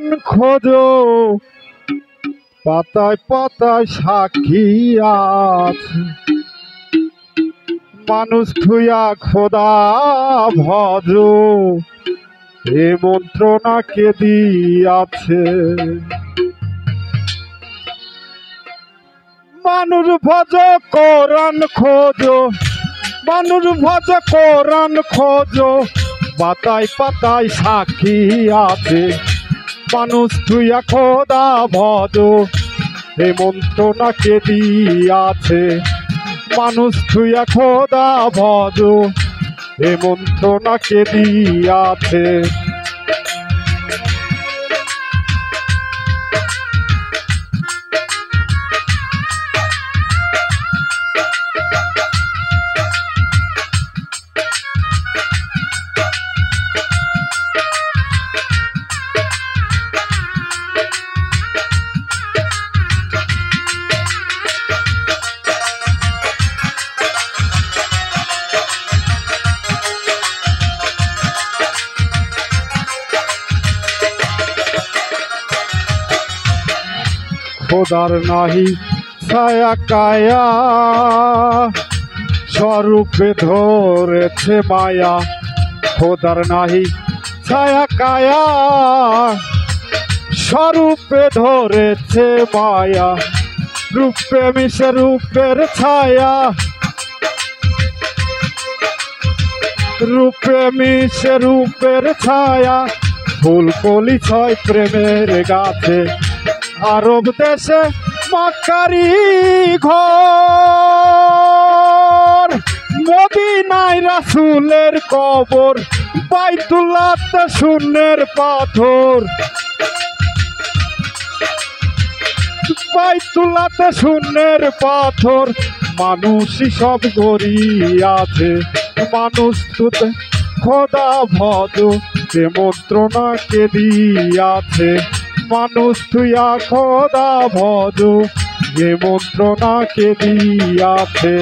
কোরআন খোঁজো, পাতায় পাতায় সাক্ষী আছে। মানুষ থুয়া খোদা ভজো, এ মন্ত্রণা কে দিয়াছে। মানুষ ভজ কোরআন খোঁজো, মানুষ ভজ কোরআন খোঁজো, পাতায় পাতায় সাক্ষী আছে। মানুষ থুয়া খোদা ভজো, এ মন্ত্রণা কে দিয়াছে। মানুষ থুয়া খোদা ভজো, এ মন্ত্রণা কে দিয়াছে। খোদার নাহি ছায়া কায়া, স্বরূপে ধরেছে মায়া। খোদার নাহি ছায়া কায়া, স্বরূপে ধরেছে মায়া। রূপে মিশে রূপের ছায়া, রূপে মিশে রূপের ছায়া। ফুল কলি ছয় প্রেমের গাছে, আরব দেশে মক্কারি ঘর। মদিনায় রাসূলের কবর, বাইতুল্লাহতে শূন্যের পাথর। বাইতুল্লাহতে শূন্যের পাথর। মানুষই সব গড়িয়াছে, মানুষ তুতে খোদা ভজ, যে মন্ত্রণা কে দিয়াছে। মানুষ তুইয়া খোদা ভজ, যে মন্ত্রণা কে দিয়াছে।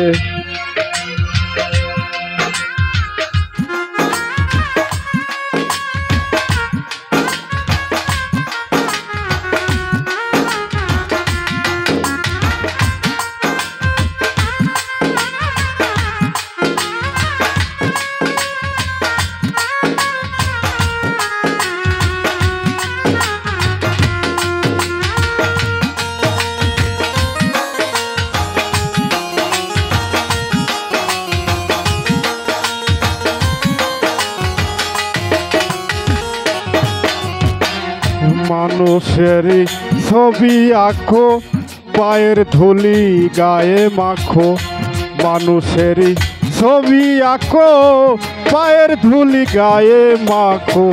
মানুষেরই ছবি আঁকো, পায়ের ধুলি গায়ে মাখো। মানুষেরই ছবি আঁকো, পায়ের ধুলি গায়ে মাখো।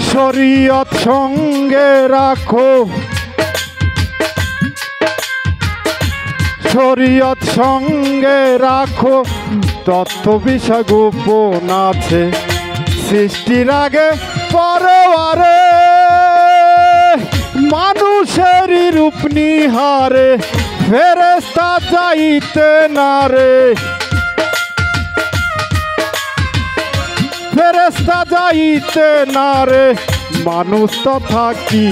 শরীয়ত সঙ্গে রাখো, শরীয়ত সঙ্গে রাখো। তত্ত্ব বিষয় গোপন আছে, সৃষ্টির আগে পরবারে। মানুষেরই রূপ নিহারে, ফেরেশতা যাইতে না রে। ফেরেশতা যাইতে না রে। মানুষ তথা কি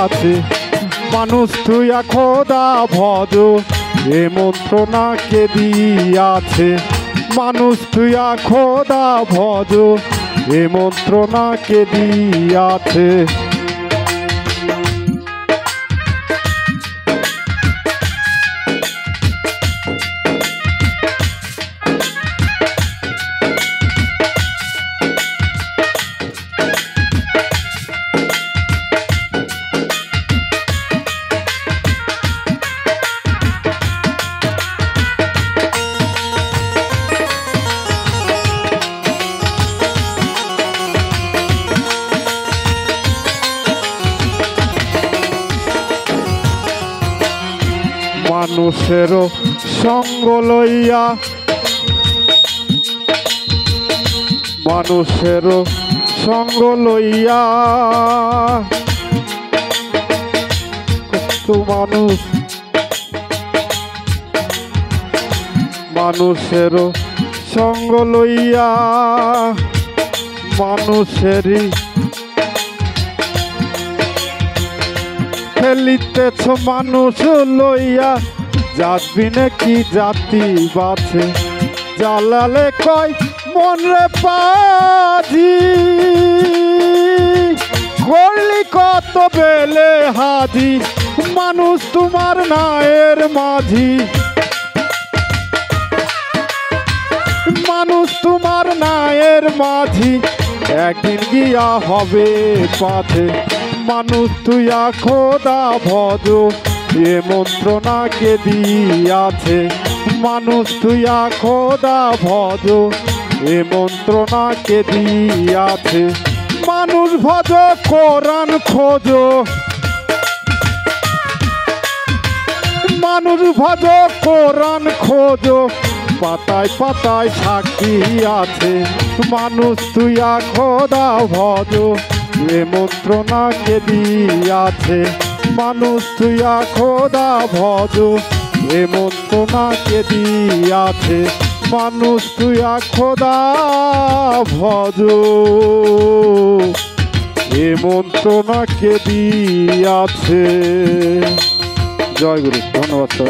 আছে, মানুষ তুইয়া খোদা ভজ, এ মন্ত্রণা কে দিয়াছে। মানুষ তুইয়া খোদা ভজ, এ মন্ত্রণা কে দিয়াছে। মানুষেরও সঙ্গ লইয়া, মানুষেরও সঙ্গ লইয়া। কত মানুষ, মানুষেরও সঙ্গ লইয়া। মানুষেরই চলিতেছ মানুষ লইয়া, যাবি নাকি জাতি বাছে। জালালে কয় মন রে পাজি, করলি কত বেলে হাজি, মানুষ তোমার নায়ের মাঝি, মানুষ তোমার নায়ের মাঝি, একদিন গিয়া হবে পাথে। মানুষ তুইয়া খোদা ভজ, এ মন্ত্রণাকে দিয়াছে। মানুষ তুইয়া খোদা ভজ, এ মন্ত্রণাকে দিয়াছে। মানুষ ভজ কোরআন খোঁজ, মানুষ ভজ কোরআন খোঁজ, পাতায় পাতায় সাক্ষী আছে। মানুষ তুইয়া খোদা ভজ, এ মন্ত্রণাকে দিয়াছে। মানুষ তুইয়া খোদা ভজ, এ মন্ত্রণাকে দিয়াছে। মানুষ তুইয়া খোদা ভজ, এ মন্ত্রণাকে দিয়াছে। জয় গুরু, ধন্যবাদ।